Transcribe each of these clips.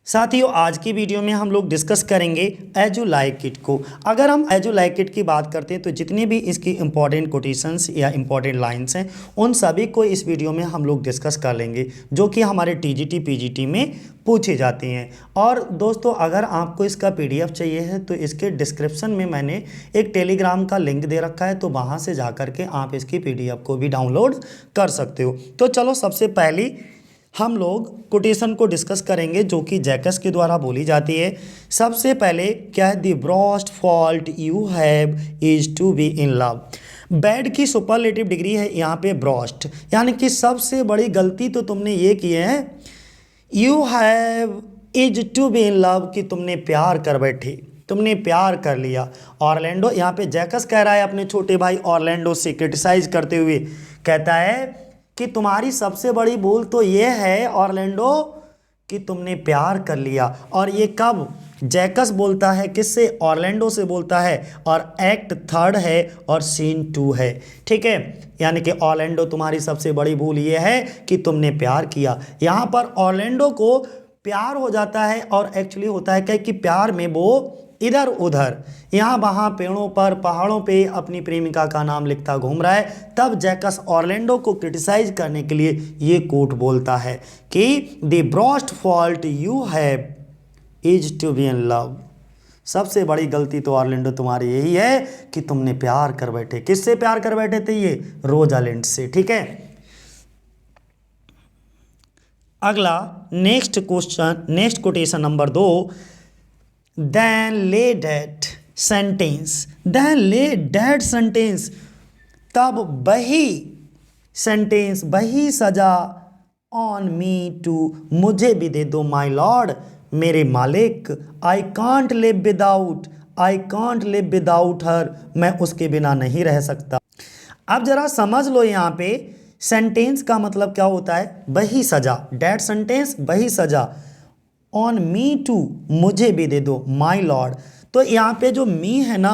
साथियों, आज की वीडियो में हम लोग डिस्कस करेंगे एज यू लाइक इट को। अगर हम एज यू लाइक इट की बात करते हैं तो जितनी भी इसकी इंपॉर्टेंट कोटेशंस या इंपॉर्टेंट लाइंस हैं उन सभी को इस वीडियो में हम लोग डिस्कस कर लेंगे, जो कि हमारे टीजीटी पीजीटी में पूछे जाते हैं। और दोस्तों, अगर आपको इसका पीडीएफ चाहिए है तो इसके डिस्क्रिप्शन में मैंने एक टेलीग्राम का लिंक दे रखा है, तो वहाँ से जा कर के आप इसकी पीडीएफ को भी डाउनलोड कर सकते हो। तो चलो, सबसे पहली हम लोग कोटेशन को डिस्कस करेंगे जो कि जैकस के द्वारा बोली जाती है। सबसे पहले क्या है, the worst fault you have is to be in love. Bad की सुपरलेटिव डिग्री है यहाँ पे ब्रॉस्ट, यानी कि सबसे बड़ी गलती तो तुमने ये की है। You have is to be in love कि तुमने प्यार कर बैठे, तुमने प्यार कर लिया। ऑरलैंडो, यहाँ पे जैकस कह रहा है अपने छोटे भाई ऑरलैंडो से क्रिटिसाइज करते हुए, कहता है कि तुम्हारी सबसे बड़ी भूल तो ये है ऑरलैंडो कि तुमने प्यार कर लिया। और ये कब जैकस बोलता है, किससे? ऑरलैंडो से बोलता है। और एक्ट 3 है और सीन 2 है, ठीक है। यानी कि ऑरलैंडो, तुम्हारी सबसे बड़ी भूल ये है कि तुमने प्यार किया। यहाँ पर ऑरलैंडो को प्यार हो जाता है और एक्चुअली होता है क्या कि प्यार में वो इधर उधर यहाँ वहाँ पेड़ों पर पहाड़ों पे अपनी प्रेमिका का नाम लिखता घूम रहा है। तब जैकस ऑरलैंडो को क्रिटिसाइज करने के लिए ये कोट बोलता है कि the worst fault you have is to be in love. सबसे बड़ी गलती तो ऑरलैंडो तुम्हारी यही है कि तुमने प्यार कर बैठे। किससे प्यार कर बैठे थे? ये रोजालिंड से, ठीक है। अगला next question, next quotation number 2, then lay that sentence, then lay that sentence, तब वही सेंटेंस, वही सजा, ऑन मी टू, मुझे भी दे दो, माई लॉर्ड, मेरे मालिक, I can't live without, I can't live without her, मैं उसके बिना नहीं रह सकता। अब जरा समझ लो, यहाँ पे सेंटेंस का मतलब क्या होता है? वही सजा, डेट सेंटेंस, वही सजा। ऑन मी टू, मुझे भी दे दो, माई लॉर्ड। तो यहाँ पे जो मी है ना,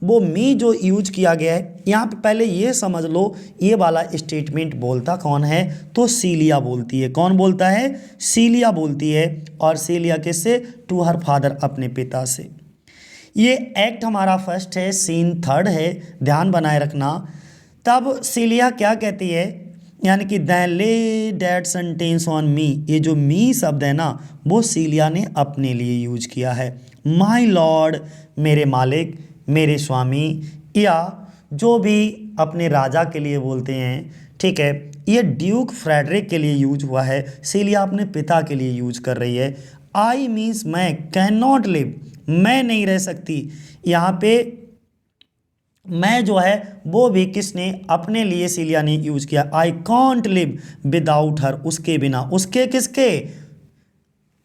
वो मी जो यूज किया गया है यहाँ पे, पहले ये समझ लो ये वाला स्टेटमेंट बोलता कौन है? तो सीलिया बोलती है। कौन बोलता है? सीलिया बोलती है। और सीलिया किससे? टू हर फादर, अपने पिता से। ये एक्ट हमारा फर्स्ट है, सीन 3 है, ध्यान बनाए रखना। तब सीलिया क्या कहती है, यानी कि दैन ले डैट सेंटेंस ऑन मी, ये जो मी शब्द है ना, वो सीलिया ने अपने लिए यूज किया है। माई लॉर्ड, मेरे मालिक, मेरे स्वामी, या जो भी अपने राजा के लिए बोलते हैं, ठीक है। ये ड्यूक फ्रेडरिक के लिए यूज हुआ है, सीलिया अपने पिता के लिए यूज कर रही है। आई मीन्स मैं, कैन नॉट लिव, मैं नहीं रह सकती। यहाँ पे मैं जो है वो भी किसने? अपने लिए सीलिया ने यूज किया। I can't live without her, उसके बिना। उसके किसके?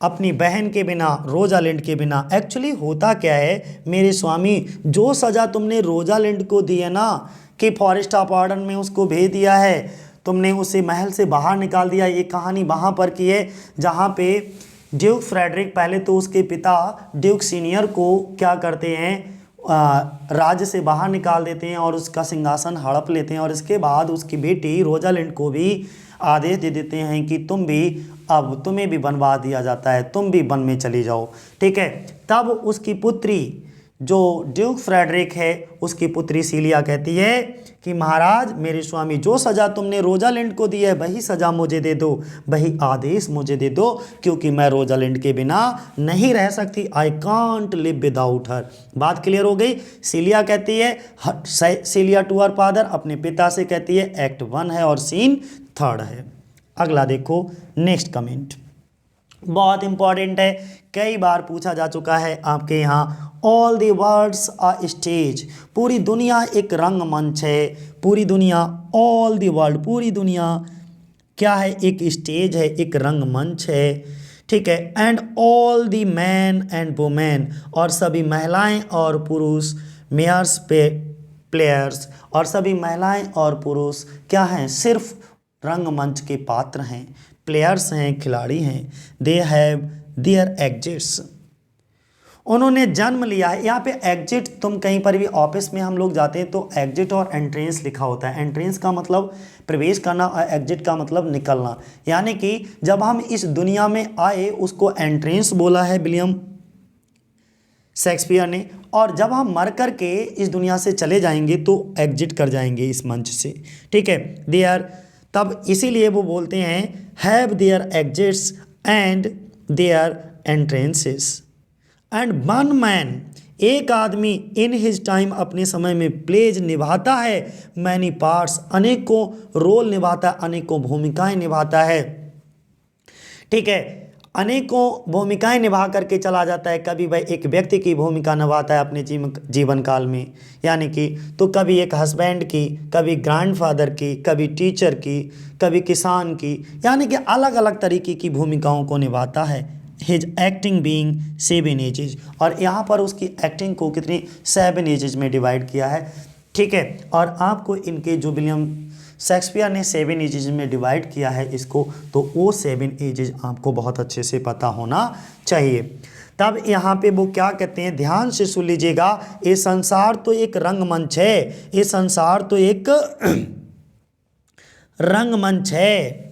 अपनी बहन के बिना, रोजालिंड के बिना। एक्चुअली होता क्या है मेरे स्वामी, जो सज़ा तुमने रोजालिंड को दी है ना, कि फॉरेस्ट ऑफ आर्डन में उसको भेज दिया है, तुमने उसे महल से बाहर निकाल दिया, ये कहानी वहाँ पर की है जहाँ पे ड्यूक फ्रेडरिक, पहले तो उसके पिता ड्यूक सीनियर को क्या करते हैं, राज्य से बाहर निकाल देते हैं और उसका सिंहासन हड़प लेते हैं। और इसके बाद उसकी बेटी रोजालिंड को भी आदेश दे देते हैं कि तुम भी, अब तुम्हें भी बनवा दिया जाता है, तुम भी वन में चली जाओ, ठीक है। तब उसकी पुत्री जो ड्यूक फ्रेडरिक है, उसकी पुत्री सीलिया कहती है कि महाराज, मेरे स्वामी, जो सज़ा तुमने रोजालिंड को दी है वही सज़ा मुझे दे दो, वही आदेश मुझे दे दो, क्योंकि मैं रोजालिंड के बिना नहीं रह सकती। I can't live without her. बात क्लियर हो गई? सीलिया कहती है, सीलिया टू हर फादर, अपने पिता से कहती है। एक्ट 1 है और सीन 3 है। अगला देखो, नेक्स्ट कमेंट बहुत इंपॉर्टेंट है, कई बार पूछा जा चुका है आपके यहाँ। All the world's a stage, पूरी दुनिया एक रंगमंच है। पूरी दुनिया, ऑल द वर्ल्ड, पूरी दुनिया क्या है? एक स्टेज है, एक रंगमंच है, ठीक है। And all the man and women, और सभी महिलाएं और पुरुष, मेयर्स पे प्लेयर्स, और सभी महिलाएं और पुरुष क्या हैं? सिर्फ रंगमंच के पात्र हैं, प्लेयर्स हैं, खिलाड़ी हैं। दे हैव देयर एग्जिट्स उन्होंने जन्म लिया है। यहाँ पे एग्जिट, तुम कहीं पर भी ऑफिस में हम लोग जाते हैं तो एग्जिट और एंट्रेंस लिखा होता है। एंट्रेंस का मतलब प्रवेश करना और एग्जिट का मतलब निकलना। यानी कि जब हम इस दुनिया में आए उसको एंट्रेंस बोला है विलियम शेक्सपियर ने, और जब हम मर कर के इस दुनिया से चले जाएंगे तो एग्जिट कर जाएंगे इस मंच से। ठीक है, दे आर, तब इसीलिए वो बोलते हैं have their exits and their entrances. And one man, एक आदमी इन हिज टाइम, अपने समय में प्लेज निभाता है, मैनी पार्ट्स, अनेकों रोल निभाता है, अनेकों भूमिकाएं निभाता है। ठीक है, अनेकों भूमिकाएं निभा करके चला जाता है। कभी वह एक व्यक्ति की भूमिका निभाता है अपने जीवन काल में, यानी कि तो कभी एक हस्बैंड की, कभी ग्रैंडफादर की, कभी टीचर की, कभी किसान की, यानी कि अलग अलग तरीके की भूमिकाओं को निभाता है। हिज एक्टिंग बीइंग 7 एजेज, और यहाँ पर उसकी एक्टिंग को कितनी 7 एजेज में डिवाइड किया है। ठीक है, और आपको इनके जो विलियम शेक्सपियर ने 7 एजेज में डिवाइड किया है इसको, तो वो 7 एजेज आपको बहुत अच्छे से पता होना चाहिए। तब यहाँ पे वो क्या कहते हैं, ध्यान से सुन लीजिएगा, ये संसार तो एक रंगमंच है, ये संसार तो एक रंगमंच है,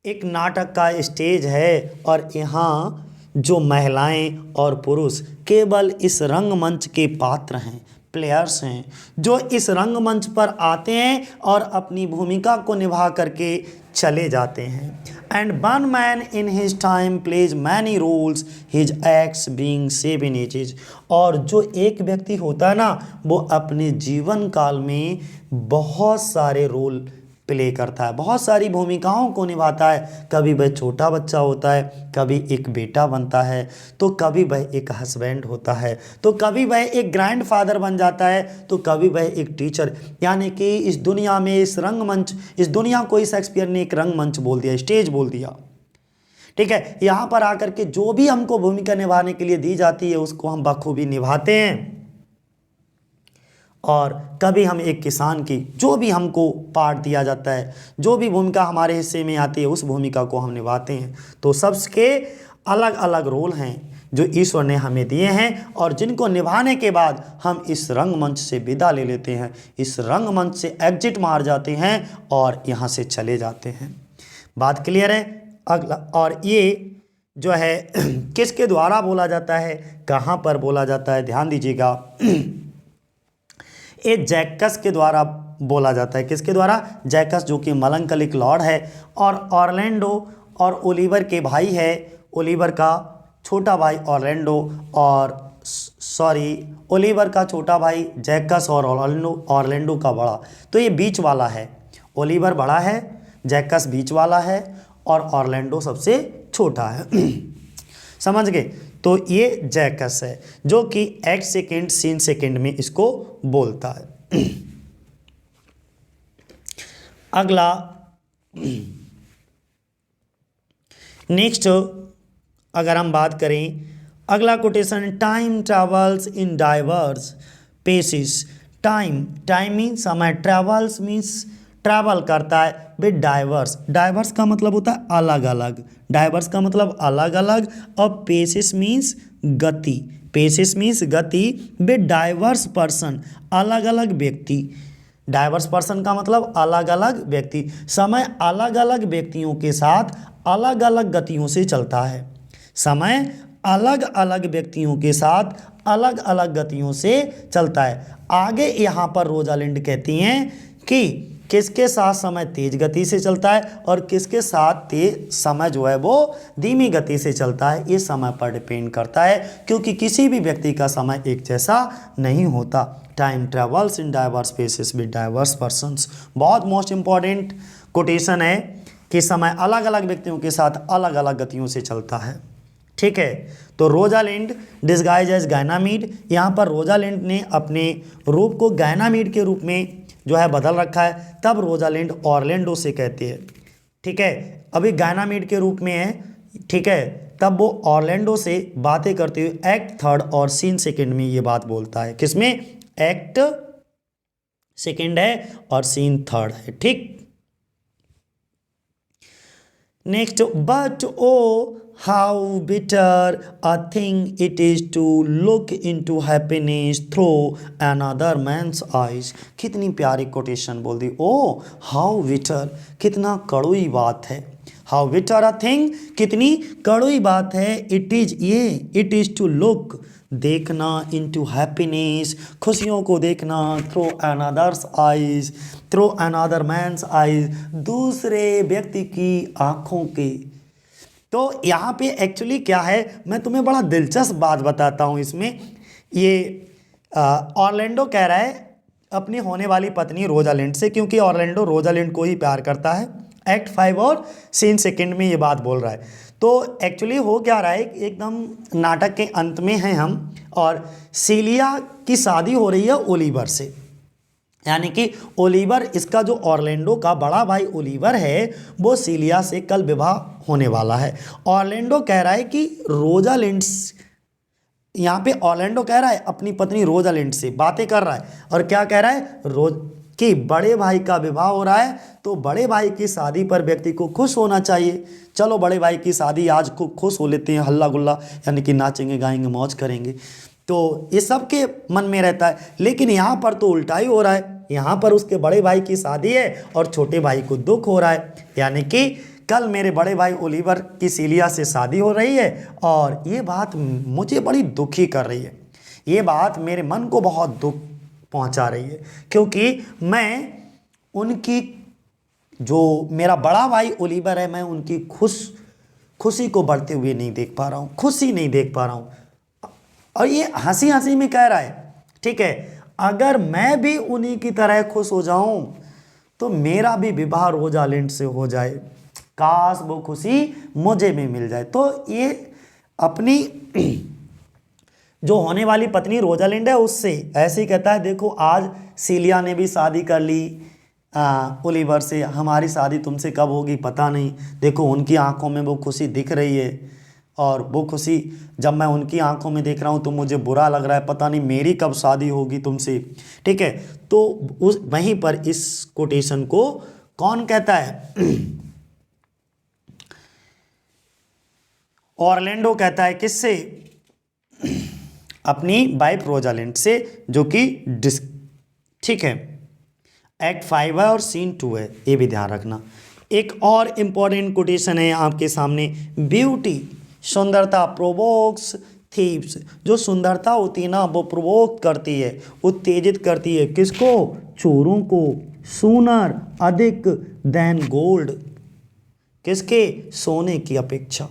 एक नाटक का स्टेज है, और यहाँ जो महिलाएं और पुरुष केवल इस रंगमंच के पात्र हैं, प्लेयर्स हैं, जो इस रंगमंच पर आते हैं और अपनी भूमिका को निभा करके चले जाते हैं। And one man in his time plays many roles, his acts being 7 ages, और जो एक व्यक्ति होता है ना, वो अपने जीवन काल में बहुत सारे रोल प्ले करता है, बहुत सारी भूमिकाओं को निभाता है। कभी वह छोटा बच्चा होता है, कभी एक बेटा बनता है, तो कभी वह एक हस्बैंड होता है, तो कभी वह एक ग्रैंडफादर बन जाता है, तो कभी वह एक टीचर। यानी कि इस दुनिया में, इस रंगमंच, इस दुनिया को शेक्सपियर ने एक रंगमंच बोल दिया, स्टेज बोल दिया। ठीक है, यहाँ पर आकर के जो भी हमको भूमिका निभाने के लिए दी जाती है उसको हम बखूबी निभाते हैं। और कभी हम एक किसान की, जो भी हमको पार्ट दिया जाता है, जो भी भूमिका हमारे हिस्से में आती है, उस भूमिका को हम निभाते हैं। तो सबके अलग अलग रोल हैं जो ईश्वर ने हमें दिए हैं, और जिनको निभाने के बाद हम इस रंगमंच से विदा ले लेते हैं, इस रंगमंच से एग्जिट मार जाते हैं और यहाँ से चले जाते हैं। बात क्लियर है? अगला, और ये जो है किसके द्वारा बोला जाता है, कहाँ पर बोला जाता है, ध्यान दीजिएगा। ये जैकस के द्वारा बोला जाता है। किसके द्वारा? जैकस, जो कि मलंकलिक लॉर्ड है, और ऑरलैंडो और ओलिवर के भाई है। ओलिवर का छोटा भाई ऑरलैंडो, और ओलिवर का छोटा भाई जैकस, और ऑरलैंडो का बड़ा। तो ये बीच वाला है, ओलिवर बड़ा है, जैकस बीच वाला है, और ऑरलैंडो सबसे छोटा है। समझ गए? तो ये जैकस है जो कि एक्ट सेकेंड सीन सेकेंड में इसको बोलता है। अगला, नेक्स्ट अगर हम बात करें, अगला quotation, time travels in divers paces. Time means समय, ट्रेवल्स मीन्स ट्रैवल करता है विद डाइवर्स। डाइवर्स का मतलब होता है अलग अलग, डाइवर्स का मतलब अलग अलग, और पेसिस मीन्स गति, पेसिस मीन्स गति विद डाइवर्स पर्सन, अलग अलग व्यक्ति। डाइवर्स पर्सन का मतलब अलग अलग व्यक्ति। समय अलग अलग व्यक्तियों के साथ अलग अलग गतियों से चलता है। समय अलग अलग व्यक्तियों के साथ अलग अलग गतियों से चलता है। आगे यहाँ पर रोजालिंड कहती हैं कि किसके साथ समय तेज गति से चलता है और किसके साथ तेज समय जो है वो धीमी गति से चलता है। ये समय पर डिपेंड करता है, क्योंकि किसी भी व्यक्ति का समय एक जैसा नहीं होता। Time travels in diverse places with diverse persons, बहुत मोस्ट इंपॉर्टेंट कोटेशन है कि समय अलग अलग व्यक्तियों के साथ अलग अलग गतियों से चलता है। ठीक है, तो रोजालिंड डिस्गाइज एज गायनामीड, यहाँ पर रोजालिंड ने अपने रूप को गायनामीड के रूप में जो है बदल रखा है, तब रोजालिंड ऑरलैंडो से कहती है। ठीक है, अभी गायनामीड के रूप में है। ठीक है, तब वो ऑरलैंडो से बातें करते हुए एक्ट थर्ड और सीन सेकंड में ये बात बोलता है। किसमें? एक्ट सेकंड है और सीन थर्ड है। ठीक, next, but O how bitter a thing it is to look into happiness through another man's eyes. कितनी प्यारी कोटेशन बोल दी। ओ हाउ बिटर, कितना कड़वी बात है। हाउ बिटर अ थिंग, कितनी कड़वी बात है। इट इज, ये इट इज टू लुक, देखना, इनटू हैप्पीनेस, खुशियों को देखना, through another's eyes, through another man's eyes, दूसरे व्यक्ति की आंखों के। तो यहाँ पे एक्चुअली क्या है, मैं तुम्हें बड़ा दिलचस्प बात बताता हूँ इसमें। ये ऑर्लैंडो कह रहा है अपनी होने वाली पत्नी रोजालिंड से, क्योंकि ऑर्लैंडो रोजालिंड को ही प्यार करता है। एक्ट 5 और सीन सेकंड में ये बात बोल रहा है। तो एक्चुअली हो क्या रहा है, एकदम नाटक के अंत में हैं हम, और सीलिया की शादी हो रही है ओलिवर से। यानी कि ओलिवर, इसका जो ऑर्लैंडो का बड़ा भाई ओलिवर है, वो सीलिया से कल विवाह होने वाला है। ऑर्लैंडो कह रहा है कि रोजालिंड, यहाँ पे ऑर्लैंडो कह रहा है अपनी पत्नी रोजालिंड से बातें कर रहा है, और क्या कह रहा है, रोज कि बड़े भाई का विवाह हो रहा है, तो बड़े भाई की शादी पर व्यक्ति को खुश होना चाहिए। चलो बड़े भाई की शादी आज खूब खुश हो लेते हैं, हल्ला गुल्ला, यानी कि नाचेंगे गाएंगे मौज करेंगे। तो ये सबके मन में रहता है। लेकिन यहाँ पर तो उल्टा ही हो रहा है, यहाँ पर उसके बड़े भाई की शादी है और छोटे भाई को दुख हो रहा है। यानी कि कल मेरे बड़े भाई ओलिवर की सीलिया से शादी हो रही है, और ये बात मुझे बड़ी दुखी कर रही है। ये बात मेरे मन को बहुत दुख पहुंचा रही है, क्योंकि मैं उनकी, जो मेरा बड़ा भाई ओलिवर है, मैं उनकी खुशी को बढ़ते हुए नहीं देख पा रहा हूँ, खुशी नहीं देख पा रहा हूँ। और ये हंसी हंसी में कह रहा है, ठीक है, अगर मैं भी उन्हीं की तरह खुश हो जाऊं तो मेरा भी विवाह रोजालिंड से हो जाए, काश वो खुशी मुझे भी मिल जाए। तो ये अपनी जो होने वाली पत्नी रोजालिंड है उससे ऐसे ही कहता है, देखो आज सीलिया ने भी शादी कर ली ओलिवर से, हमारी शादी तुमसे कब होगी पता नहीं। देखो उनकी आंखों में वो खुशी दिख रही है, और वो खुशी जब मैं उनकी आंखों में देख रहा हूँ तो मुझे बुरा लग रहा है, पता नहीं मेरी कब शादी होगी तुमसे। ठीक है, तो उस वहीं पर इस कोटेशन को कौन कहता है, ऑर्लैंडो कहता है। किससे? अपनी वाइफ रोजालिंड से, जो कि ठीक है, एक्ट 5 है और सीन 2 है, ये भी ध्यान रखना। एक और इंपॉर्टेंट कोटेशन है आपके सामने, ब्यूटी, सुंदरता, प्रोवोक्स थीव्स। जो सुंदरता होती है ना, वो प्रोवोक करती है, उत्तेजित करती है, किसको? चोरों को, सूनर, अधिक देन गोल्ड, किसके? सोने की अपेक्षा।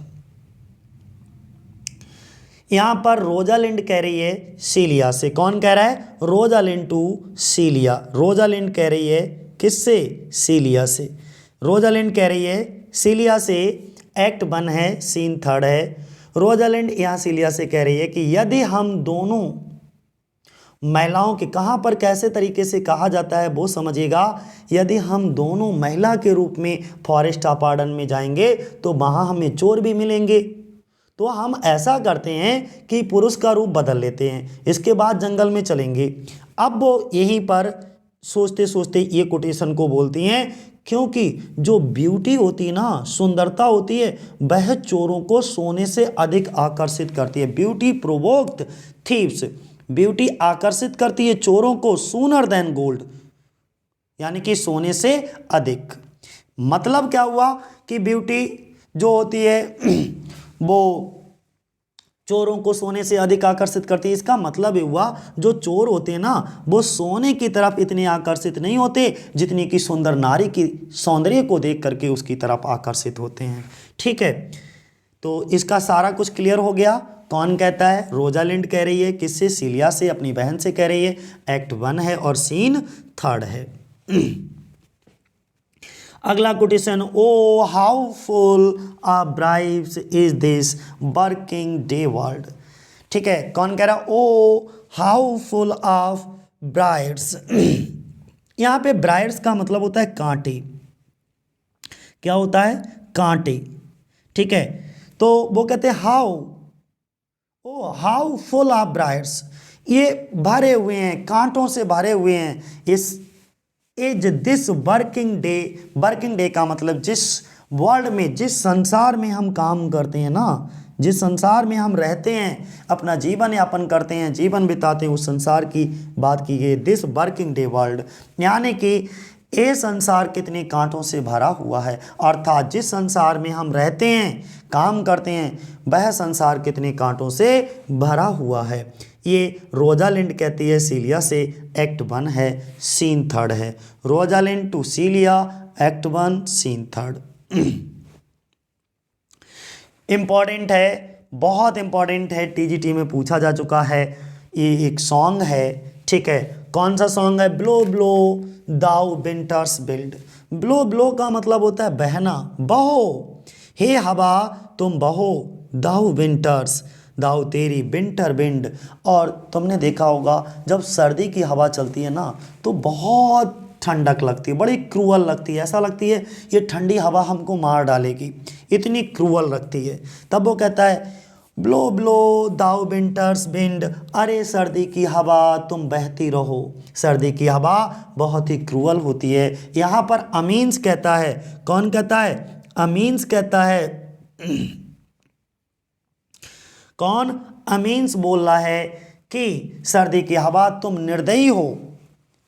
यहां पर रोजालिंड कह रही है सीलिया से, कौन कह रहा है? रोजालिंड टू सीलिया। रोजालिंड कह रही है किससे? सीलिया से। रोजालिंड कह रही है सीलिया से, एक्ट 1 है सीन 3 है। रोजालिंड यहां सीलिया से कह रही है कि यदि हम दोनों महिलाओं के, कहां पर कैसे तरीके से कहा जाता है वो समझिएगा, यदि हम दोनों महिला के रूप में फॉरेस्ट अपार्डन में जाएंगे तो वहां हमें चोर भी मिलेंगे। तो हम ऐसा करते हैं कि पुरुष का रूप बदल लेते हैं, इसके बाद जंगल में चलेंगे। अब वो यहीं पर सोचते सोचते ये कोटेशन को बोलती हैं, क्योंकि जो ब्यूटी होती है ना, सुंदरता होती है, वह चोरों को सोने से अधिक आकर्षित करती है। ब्यूटी प्रोवोक्ड थीव्स, ब्यूटी आकर्षित करती है चोरों को, सूनर देन गोल्ड, यानी कि सोने से अधिक। मतलब क्या हुआ कि ब्यूटी जो होती है वो चोरों को सोने से अधिक आकर्षित करती है। इसका मतलब ये हुआ, जो चोर होते हैं ना, वो सोने की तरफ इतने आकर्षित नहीं होते जितनी कि सुंदर नारी की सौंदर्य को देख करके उसकी तरफ आकर्षित होते हैं। ठीक है, तो इसका सारा कुछ क्लियर हो गया। कौन कहता है? रोजालिंड कह रही है, किससे? सीलिया से, अपनी बहन से कह रही है। एक्ट 1 है और सीन 3 है। अगला quotation, O how full of bribes is this working day world. ठीक है, कौन कह रहा? O how full of brides. यहां पे ब्राइड्स का मतलब होता है कांटे। क्या होता है? कांटे। ठीक है, तो वो कहते हैं how, O how full of brides, ये भरे हुए हैं, कांटों से भरे हुए हैं। इस is this working day, working day का मतलब जिस वर्ल्ड में, जिस संसार में हम काम करते हैं ना, जिस संसार में हम रहते हैं, अपना जीवन यापन करते हैं, जीवन बिताते हैं, उस संसार की बात की गई। दिस वर्किंग डे वर्ल्ड, यानी कि ये संसार कितने कांटों से भरा हुआ है, अर्थात जिस संसार में हम रहते हैं, काम करते हैं, वह संसार कितने कांटों से भरा हुआ है। ये रोजालिंड कहती है सीलिया से, एक्ट 1 है, सीन 3 है। Rosalind to Celia, act 1, scene 3। Important है, बहुत इम्पॉर्टेंट है, टीजीटी में पूछा जा चुका है। ये एक सॉन्ग है, ठीक है। कौन सा सॉन्ग है? ब्लो ब्लो दाउ विंटर्स बिल्ड। ब्लो ब्लो का मतलब होता है बहना, बहो, हे हवा तुम बहो, दाउ विंटर्स, दाउ तेरी विंटर विंड। और तुमने देखा होगा जब सर्दी की हवा चलती है ना तो बहुत ठंडक लगती है, बड़ी क्रूअल लगती है, ऐसा लगती है ये ठंडी हवा हमको मार डालेगी, इतनी क्रूअल लगती है। तब वो कहता है ब्लो ब्लो दाउ विंटर्स विंड, अरे सर्दी की हवा तुम बहती रहो। सर्दी की हवा बहुत ही क्रूअल होती है। यहाँ पर अमीन्स कहता है, कौन कहता है? अमीन्स कहता है। कौन? अमीन्स बोल रहा है कि सर्दी की हवा तुम निर्दयी हो,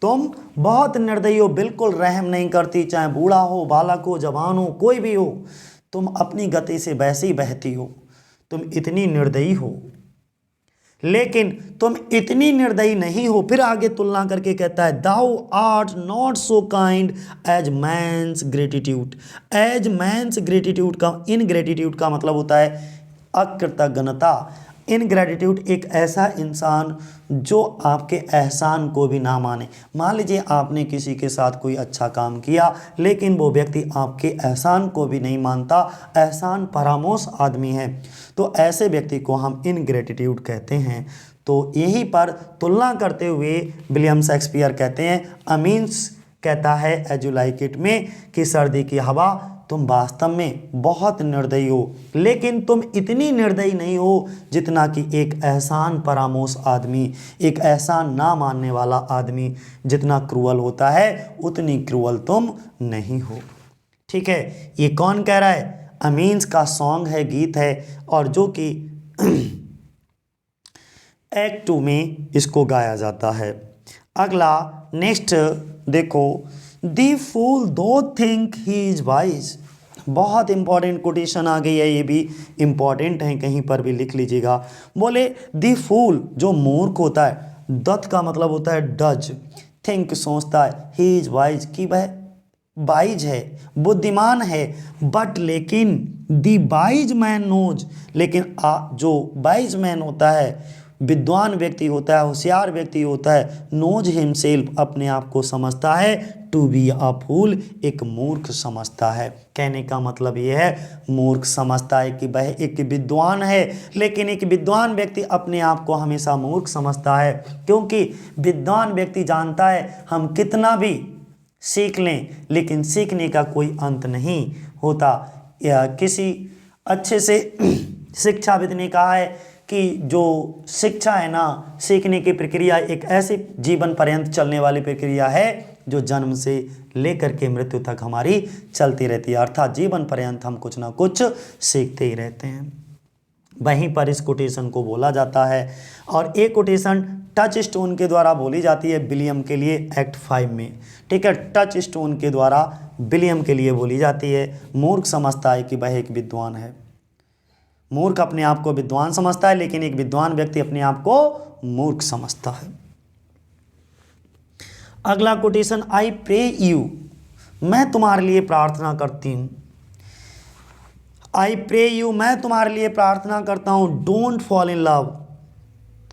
तुम बहुत निर्दयी हो, बिल्कुल रहम नहीं करती, चाहे बूढ़ा हो, बालक हो, जवान हो, कोई भी हो, तुम अपनी गति से वैसे ही बहती हो, तुम इतनी निर्दयी हो। लेकिन तुम इतनी निर्दयी नहीं हो। फिर आगे तुलना करके कहता है thou art not so kind as man's gratitude. As man's gratitude का, इनग्रेटिट्यूड का मतलब होता है अकृतज्ञता। इनग्रेटिट्यूड एक ऐसा इंसान जो आपके एहसान को भी ना माने। मान लीजिए आपने किसी के साथ कोई अच्छा काम किया लेकिन वो व्यक्ति आपके एहसान को भी नहीं मानता, एहसान फरामोश आदमी है, तो ऐसे व्यक्ति को हम इनग्रेटिट्यूड कहते हैं। तो यहीं पर तुलना करते हुए विलियम शेक्सपियर कहते हैं, अमीन्स कहता है एज यू लाइक इट में कि सर्दी की हवा तुम वास्तव में बहुत निर्दयी हो, लेकिन तुम इतनी निर्दयी नहीं हो जितना कि एक एहसान फरामोश आदमी, एक एहसान ना मानने वाला आदमी जितना क्रूअल होता है उतनी क्रूअल तुम नहीं हो। ठीक है, ये कौन कह रहा है? अमीन्स का सॉन्ग है, गीत है, और जो कि एक्ट 2 में इसको गाया जाता है। अगला नेक्स्ट देखो, दी फूल दो थिंक ही इज वाइज। बहुत इंपॉर्टेंट कोटेशन आ गई है, ये भी इंपॉर्टेंट है, कहीं पर भी लिख लीजिएगा। बोले दी फूल जो मूर्ख होता है, दत्त का मतलब होता है डज, थिंक सोचता है, ही इज वाइज कि वह वाइज है, बुद्धिमान है, बट लेकिन दी वाइज मैन नोज, लेकिन जो वाइज मैन होता है, विद्वान व्यक्ति होता है, होशियार व्यक्ति होता है, नोज हिमसेल्फ अपने आप को समझता है, टू बी अ फूल एक मूर्ख समझता है। कहने का मतलब ये है मूर्ख समझता है कि वह एक विद्वान है, लेकिन एक विद्वान व्यक्ति अपने आप को हमेशा मूर्ख समझता है, क्योंकि विद्वान व्यक्ति जानता है हम कितना भी सीख लें लेकिन सीखने का कोई अंत नहीं होता। या किसी अच्छे से शिक्षाविद ने कहा है कि जो शिक्षा है ना, सीखने की प्रक्रिया एक ऐसी जीवन पर्यंत चलने वाली प्रक्रिया है जो जन्म से लेकर के मृत्यु तक हमारी चलती रहती है, अर्थात जीवन पर्यंत हम कुछ ना कुछ सीखते ही रहते हैं। वहीं पर इस कोटेशन को बोला जाता है, और एक कोटेशन टच स्टोन के द्वारा बोली जाती है विलियम के लिए एक्ट 5 में। ठीक है, टच स्टोन के द्वारा विलियम के लिए बोली जाती है। मूर्ख समझता है कि वह एक विद्वान है, मूर्ख अपने आप को विद्वान समझता है, लेकिन एक विद्वान व्यक्ति अपने आप को मूर्ख समझता है। अगला कोटेशन, आई प्रे यू, मैं तुम्हारे लिए प्रार्थना करती हूँ। आई प्रे यू, मैं तुम्हारे लिए प्रार्थना करता हूँ, डोंट फॉल इन लव,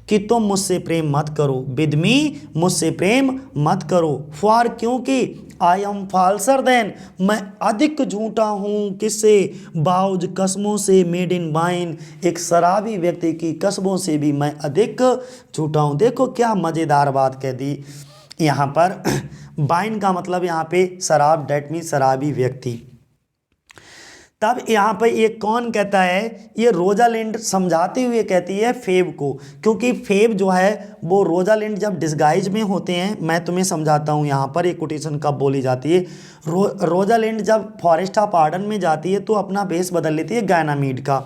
कि तुम मुझसे प्रेम मत करो, विद मी, मुझसे प्रेम मत करो, फॉर, क्योंकि आई एम फाल्सर देन, मैं अधिक झूठा हूँ, किससे? बाउज कस्मों से, मेड इन वाइन, एक शराबी व्यक्ति की कस्मों से भी मैं अधिक झूठा हूँ। देखो क्या मज़ेदार बात कह दी यहाँ पर। वाइन का मतलब यहाँ पे शराब, डेट मीन शराबी व्यक्ति। तब यहाँ पर ये कौन कहता है, ये रोजालिंड समझाते हुए कहती है फेब को, क्योंकि फेब जो है वो रोजालिंड जब डिस्गाइज में होते हैं, मैं तुम्हें समझाता हूँ यहाँ पर ये कोटेशन कब बोली जाती है। रोजालिंड जब फॉरेस्ट ऑफ आर्डन में जाती है तो अपना भेष बदल लेती है गायनामीड का,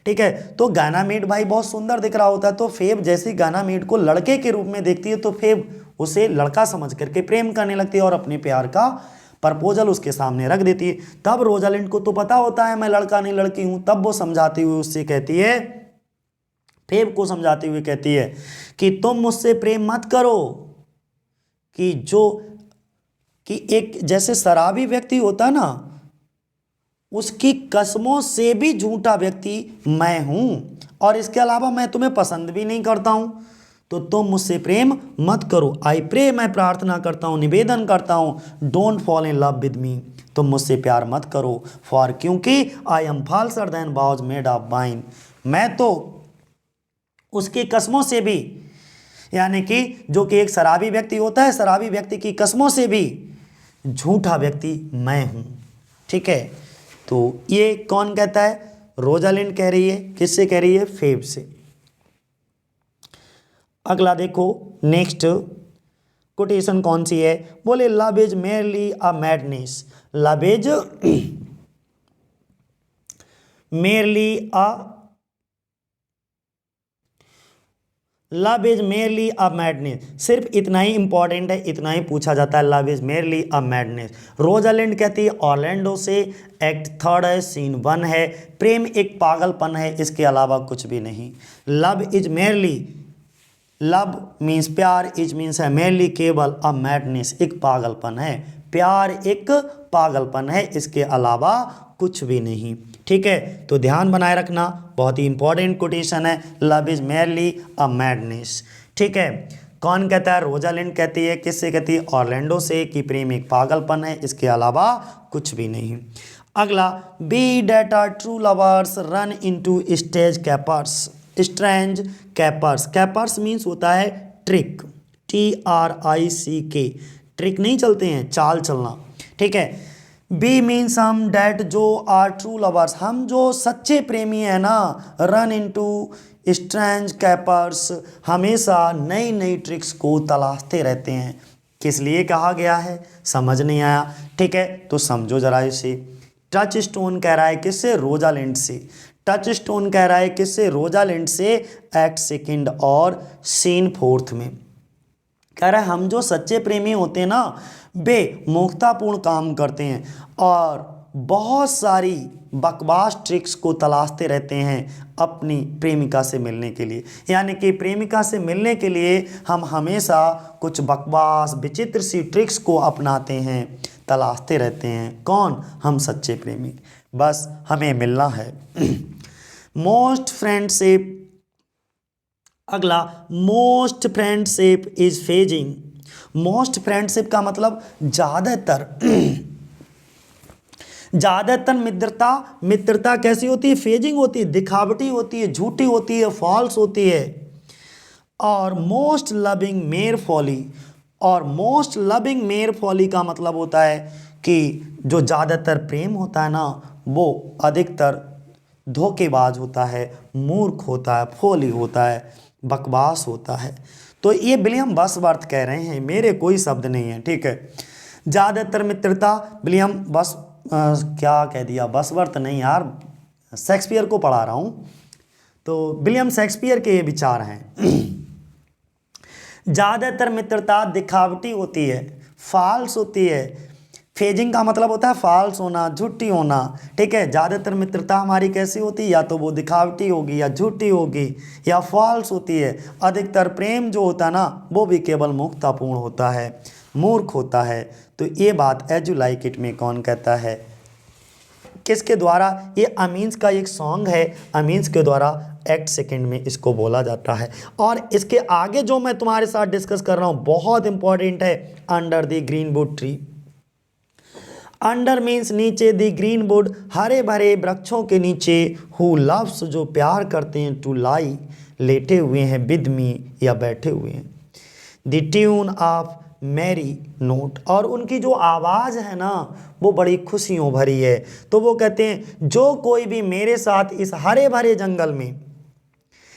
ठीक है। तो गायनामीड भाई बहुत सुंदर दिख रहा होता है, तो फेब जैसे गायनामीड को लड़के के रूप में देखती है तो फेब उसे लड़का समझ करके प्रेम करने लगती है और अपने प्यार का प्रपोजल उसके सामने रख देती है। तब रोजालिंड को तो पता होता है मैं लड़का नहीं लड़की हूं, तब वो समझाती हुई उससे कहती है, फेब को समझाती हुई कहती है कि तुम मुझसे प्रेम मत करो, कि जो कि एक जैसे शराबी व्यक्ति होता ना, उसकी कसमों से भी झूठा व्यक्ति मैं हूं, और इसके अलावा मैं तुम्हें पसंद भी नहीं करता हूं, तो तुम मुझसे प्रेम मत करो। आई प्रे, मैं प्रार्थना करता हूँ, निवेदन करता हूँ, don't fall in love with me, तुम मुझसे प्यार मत करो, फॉर क्योंकि I am falser than was made of wine, मैं तो उसकी कसमों से भी, यानी कि जो कि एक शराबी व्यक्ति होता है, शराबी व्यक्ति की कसमों से भी झूठा व्यक्ति मैं हूँ, ठीक है। तो ये कौन कहता है, रोजालिंड कह रही है, किससे कह रही है, फेब से। अगला देखो नेक्स्ट कोटेशन कौन सी है, बोले love is merely a madness, love is merely a love is merely a madness, सिर्फ इतना ही इंपॉर्टेंट है, इतना ही पूछा जाता है, love is merely a madness. Rosalind कहती है ऑर्लैंडो से, एक्ट 3 है, सीन 1 है, प्रेम एक पागलपन है, इसके अलावा कुछ भी नहीं। Love is merely, love means प्यार, इज मीन्स है मेरली केवल, अ मैडनेस एक पागलपन है, प्यार एक पागलपन है, इसके अलावा कुछ भी नहीं, ठीक है। तो ध्यान बनाए रखना, बहुत ही इंपॉर्टेंट कोटेशन है, love is merely a madness, ठीक है। कौन कहता है, रोजालिंड कहती है, किससे कहती है, ऑर्लैंडो से, कि प्रेम एक पागलपन है, इसके अलावा कुछ भी नहीं। अगला, be date are true lovers run into stage capers, strange capers, capers means होता है ट्रिक, TRICK, ट्रिक नहीं चलते हैं, चाल चलना, ठीक है। बी मीन्स हम, डेट जो आर ट्रू लवर्स, हम जो सच्चे प्रेमी है ना, रन इनटू स्ट्रेंज कैपर्स, हमेशा नई नई ट्रिक्स को तलाशते रहते हैं। किस लिए कहा गया है, समझ नहीं आया, ठीक है, तो समझो जरा इसे। टच स्टोन कह रहा है किससे, रोजालिंड से, टच स्टोन कह रहा है किससे, रोजालिंड से, एक्ट 2 और सीन 4 में कह रहा है हम जो सच्चे प्रेमी होते हैं ना, वे मूर्खतापूर्ण काम करते हैं और बहुत सारी बकवास ट्रिक्स को तलाशते रहते हैं अपनी प्रेमिका से मिलने के लिए, यानी कि प्रेमिका से मिलने के लिए हम हमेशा कुछ बकवास विचित्र सी ट्रिक्स को अपनाते हैं, तलाशते रहते हैं। कौन, हम सच्चे प्रेमी, बस हमें मिलना है। मोस्ट फ्रेंडशिप, अगला, most friendship is phasing, most friendship का मतलब ज़्यादातर, ज़्यादातर मित्रता, मित्रता कैसी होती है, फेजिंग होती है, दिखावटी होती है, झूठी होती है, फॉल्स होती है। और मोस्ट लविंग मेयर फॉली, और मोस्ट लविंग मेयर फॉली का मतलब होता है कि जो ज़्यादातर प्रेम होता है ना, वो अधिकतर धोखेबाज होता है, मूर्ख होता है, फोली होता है, बकवास होता है। तो ये विलियम वर्ड्सवर्थ कह रहे हैं, मेरे कोई शब्द नहीं है, ठीक है। ज़्यादातर मित्रता, विलियम क्या कह दिया, वर्ड्सवर्थ नहीं यार, शेक्सपियर को पढ़ा रहा हूँ, तो विलियम शेक्सपियर के ये विचार हैं। ज़्यादातर मित्रता दिखावटी होती है, फॉल्स होती है, फेजिंग का मतलब होता है फॉल्स होना, झूठी होना, ठीक है। ज़्यादातर मित्रता हमारी कैसी होती है, या तो वो दिखावटी होगी, या झूठी होगी, या फॉल्स होती है। अधिकतर प्रेम जो होता है ना, वो भी केवल मूर्खतापूर्ण होता है, मूर्ख होता है। तो ये बात एज यू लाइक इट में कौन कहता है, किसके द्वारा, ये अमीन्स का एक सॉन्ग है, अमीन्स के द्वारा एक्ट 2 में इसको बोला जाता है। और इसके आगे जो मैं तुम्हारे साथ डिस्कस कर रहा हूँ बहुत इंपॉर्टेंट है, under the greenwood tree, under means नीचे, दी ग्रीन वुड हरे भरे वृक्षों के नीचे, हु लव्स जो प्यार करते हैं, टू लाई लेटे हुए हैं, विद मी या बैठे हुए हैं, the tune of merry note, और उनकी जो आवाज़ है ना वो बड़ी खुशियों भरी है। तो वो कहते हैं जो कोई भी मेरे साथ इस हरे भरे जंगल में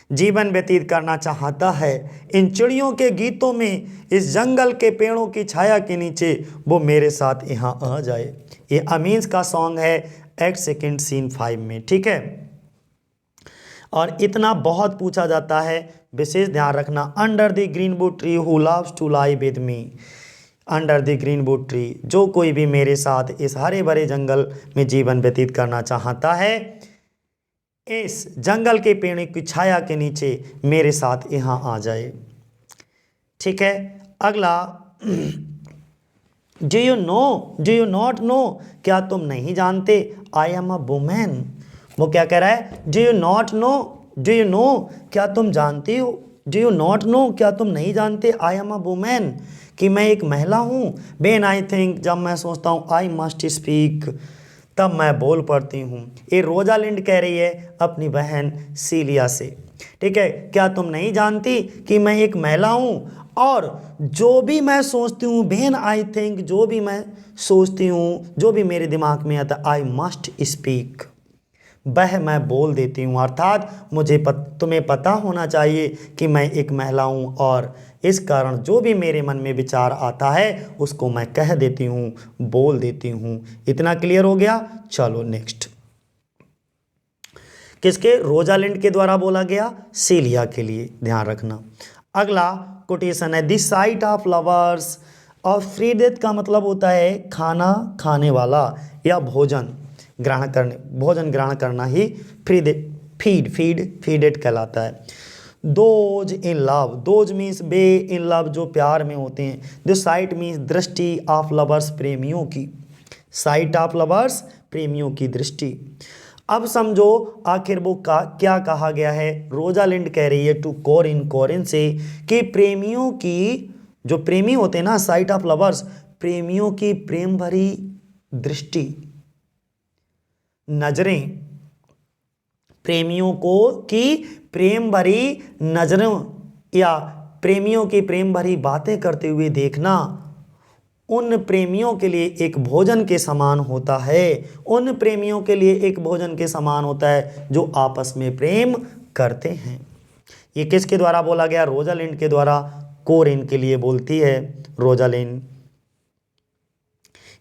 जीवन व्यतीत करना चाहता है, इन चिड़ियों के गीतों में, इस जंगल के पेड़ों की छाया के नीचे, वो मेरे साथ यहाँ आ जाए। ये अमीन्स का सॉन्ग है एक्ट सेकेंड सीन 5 में, ठीक है। और इतना बहुत पूछा जाता है, विशेष ध्यान रखना। Under the greenwood tree who loves to lie with me, under the greenwood tree, जो कोई भी मेरे साथ इस हरे भरे जंगल में जीवन व्यतीत करना चाहता है, इस जंगल के पेड़ की छाया के नीचे मेरे साथ यहाँ आ जाए, ठीक है। अगला, डू यू नॉट नो, क्या तुम नहीं जानते, आई एम अ वुमेन। वो क्या कह रहा है, डू यू नो, क्या तुम जानती हो, डू यू नॉट नो, क्या तुम नहीं जानते, आई एम अ वुमेन, कि मैं एक महिला हूँ। व्हेन आई थिंक, जब मैं सोचता हूँ, आई मस्ट स्पीक, तब मैं बोल पड़ती हूँ। ये रोजालिंड कह रही है अपनी बहन सीलिया से, ठीक है। क्या तुम नहीं जानती कि मैं एक महिला हूँ, और जो भी मैं सोचती हूँ, व्हेन आई थिंक, जो भी मैं सोचती हूँ, जो भी मेरे दिमाग में आता, आई मस्ट स्पीक, वह मैं बोल देती हूँ। अर्थात मुझे तुम्हें पता होना चाहिए कि मैं एक महिला हूँ, और इस कारण जो भी मेरे मन में विचार आता है उसको मैं कह देती हूँ, बोल देती हूँ। इतना क्लियर हो गया। चलो नेक्स्ट, किसके, रोजालिंड के द्वारा बोला गया, सीलिया के लिए, ध्यान रखना। अगला कोटेशन है, द साइट ऑफ लवर्स और फ्रीडेथ का मतलब होता है खाना खाने वाला या भोजन ग्रहण करने, भोजन ग्रहण करना ही फीडेड कहलाता है। Those in love, those means be, in love जो प्यार में होते हैं। द साइट मीन्स दृष्टि ऑफ लवर्स, प्रेमियों की, साइट ऑफ लवर्स, प्रेमियों की दृष्टि। अब समझो आखिर वो क्या कहा गया है। रोजालिंड कह रही है टू कोरिन से कि प्रेमियों की, जो प्रेमी होते हैं ना, साइट ऑफ लवर्स, प्रेमियों की प्रेम भरी दृष्टि, नजरें, प्रेमियों को की प्रेम भरी नजरों या प्रेमियों की प्रेम भरी बातें करते हुए देखना उन प्रेमियों के लिए एक भोजन के समान होता है, उन प्रेमियों के लिए एक भोजन के समान होता है जो आपस में प्रेम करते हैं। ये किसके द्वारा बोला गया, रोजालिंड के द्वारा, कोरिन के लिए बोलती है रोजालिंड।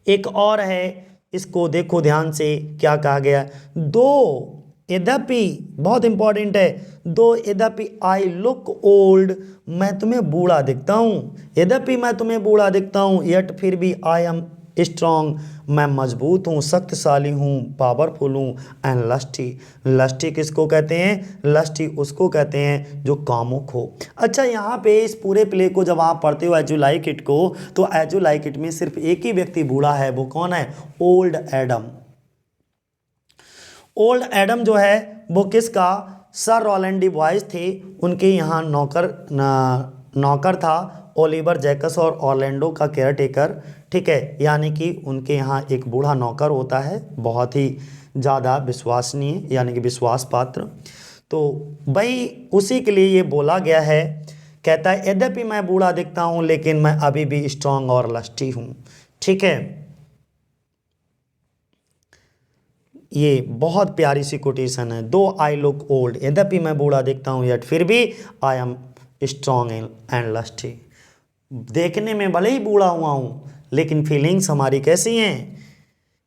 एक और है, इसको देखो ध्यान से, क्या कहा गया, दो यद्यपि, बहुत इंपॉर्टेंट है, दो यद्यपि आई लुक ओल्ड, मैं तुम्हें बूढ़ा दिखता हूँ, यद्यपि मैं तुम्हें बूढ़ा दिखता हूँ, यट फिर भी आई एम स्ट्रॉन्ग, मैं मजबूत हूँ, शक्तिशाली हूँ, पावरफुल हूँ, एंड लस्टी, लस्टी किसको कहते हैं, लस्टी उसको कहते हैं जो कामुक हो। अच्छा, यहाँ पे इस पूरे प्ले को जब आप पढ़ते हो एज यू लाइक इट को, तो एज यू लाइक इट में सिर्फ एक ही व्यक्ति बूढ़ा है, वो कौन है, ओल्ड एडम। ओल्ड एडम जो है वो किसका, सर रोलैंड डी बॉयज थे, उनके यहाँ नौकर था ओलिवर जैकस और ऑर्लैंडो का केयर टेकर, ठीक है। यानी कि उनके यहाँ एक बूढ़ा नौकर होता है, बहुत ही ज़्यादा विश्वसनीय, यानी कि विश्वास पात्र। तो भाई उसी के लिए ये बोला गया है, कहता है यद्यपि मैं बूढ़ा दिखता हूँ लेकिन मैं अभी भी स्ट्रांग और लस्टी हूँ, ठीक है। ये बहुत प्यारी सी कोटेशन है, दो आई लुक ओल्ड, यद्यपि मैं बूढ़ा दिखता हूँ यट फिर भी I am strong and lusty, देखने में भले ही बूढ़ा हुआ हूँ लेकिन फीलिंग्स हमारी कैसी हैं,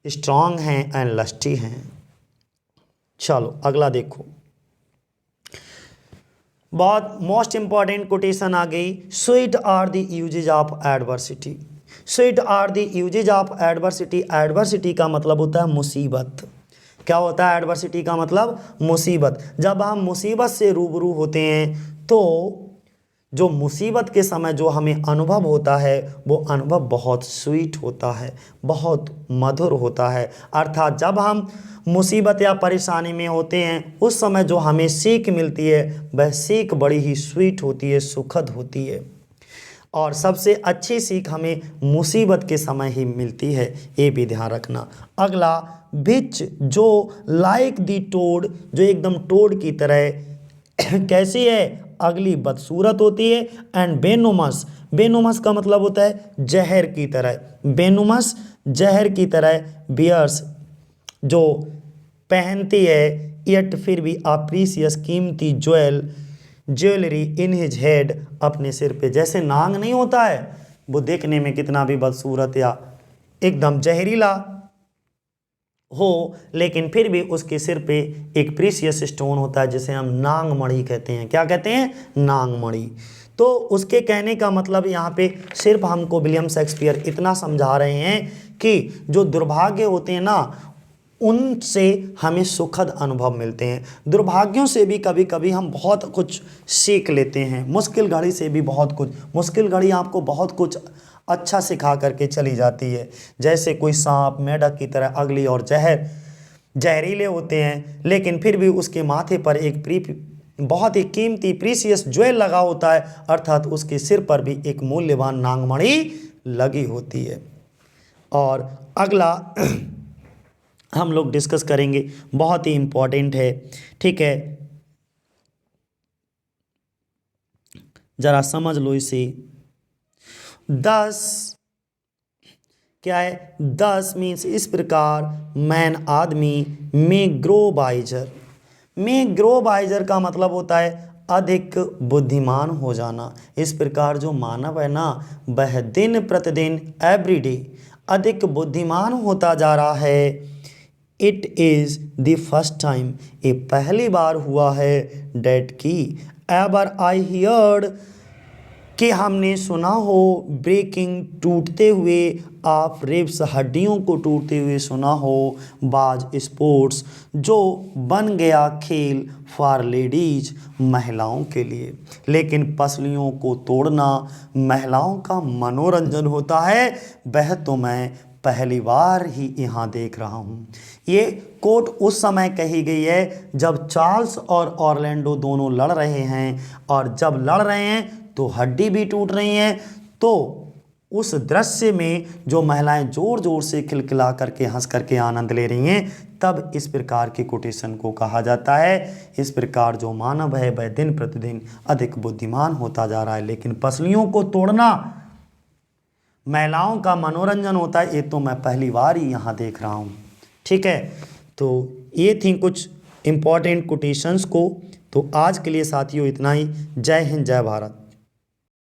स्ट्रॉन्ग हैं एंड लस्टी हैं। चलो अगला देखो, बहुत मोस्ट इंपॉर्टेंट कोटेशन आ गई, sweet are the uses of adversity, sweet are the uses of adversity. Adversity का मतलब होता है मुसीबत। क्या होता है एडवर्सिटी का मतलब, मुसीबत। जब हम मुसीबत से रूबरू होते हैं तो जो मुसीबत के समय जो हमें अनुभव होता है वो अनुभव बहुत स्वीट होता है, बहुत मधुर होता है। अर्थात जब हम मुसीबत या परेशानी में होते हैं उस समय जो हमें सीख मिलती है वह सीख बड़ी ही स्वीट होती है, सुखद होती है। और सबसे अच्छी सीख हमें मुसीबत के समय ही मिलती है, ये भी ध्यान रखना। अगला, बिच जो लाइक दी टोड, जो एकदम टोड की तरह कैसी है, अगली बदसूरत होती है। एंड बेनुमस, बेनुमस का मतलब होता है जहर की तरह, बेनुमस जहर की तरह। बियर्स जो पहनती है, यट फिर भी अप्रीसियस कीमती ज्वेलरी इन हिज हेड अपने सिर पे। जैसे नांग नहीं होता है, वो देखने में कितना भी बदसूरत या एकदम जहरीला हो, लेकिन फिर भी उसके सिर पे एक प्रीसियस स्टोन होता है जिसे हम नांग मणि कहते हैं। क्या कहते हैं? नांग मणि। तो उसके कहने का मतलब यहाँ पे सिर्फ हमको विलियम शेक्सपियर इतना समझा रहे हैं कि जो दुर्भाग्य होते हैं ना, उनसे हमें सुखद अनुभव मिलते हैं। दुर्भाग्यों से भी कभी कभी हम बहुत कुछ सीख लेते हैं। मुश्किल घड़ी से भी बहुत कुछ, मुश्किल घड़ी आपको बहुत कुछ अच्छा सिखा करके चली जाती है। जैसे कोई सांप मेढक की तरह अगली और जहरीले होते हैं, लेकिन फिर भी उसके माथे पर एक बहुत ही कीमती प्रीसियस ज्वेल लगा होता है, अर्थात उसके सिर पर भी एक मूल्यवान नांगमणि लगी होती है। और अगला हम लोग डिस्कस करेंगे, बहुत ही इंपॉर्टेंट है, ठीक है, जरा समझ लो इसे। 10 क्या है? 10 मीन्स इस प्रकार मैन आदमी में ग्रो बाइजर, में ग्रो बाइजर का मतलब होता है अधिक बुद्धिमान हो जाना। इस प्रकार जो मानव है ना, वह दिन प्रतिदिन एवरीडे अधिक बुद्धिमान होता जा रहा है। It is the first time, ये पहली बार हुआ है, डेट की एवर आई हियर्ड, कि हमने सुना हो, ब्रेकिंग टूटते हुए, ऑफ रिब्स हड्डियों को टूटते हुए सुना हो, बाज स्पोर्ट्स जो बन गया खेल, फॉर लेडीज महिलाओं के लिए, लेकिन पसलियों को तोड़ना महिलाओं का मनोरंजन होता है, वह तो मैं पहली बार ही यहाँ देख रहा हूँ। ये कोट उस समय कही गई है जब चार्ल्स और ऑरलैंडो दोनों लड़ रहे हैं, और जब लड़ रहे हैं तो हड्डी भी टूट रही हैं। तो उस दृश्य में जो महिलाएं जोर जोर से खिलखिला करके हंस करके आनंद ले रही हैं, तब इस प्रकार की कोटेशन को कहा जाता है। इस प्रकार जो मानव है वह दिन प्रतिदिन अधिक बुद्धिमान होता जा रहा है, लेकिन पसलियों को तोड़ना महिलाओं का मनोरंजन होता है, ये तो मैं पहली बार ही यहाँ देख रहा हूँ। ठीक है, तो ये थी कुछ इम्पॉर्टेंट कोटेशंस को। तो आज के लिए साथियों इतना ही। जय हिंद, जय भारत।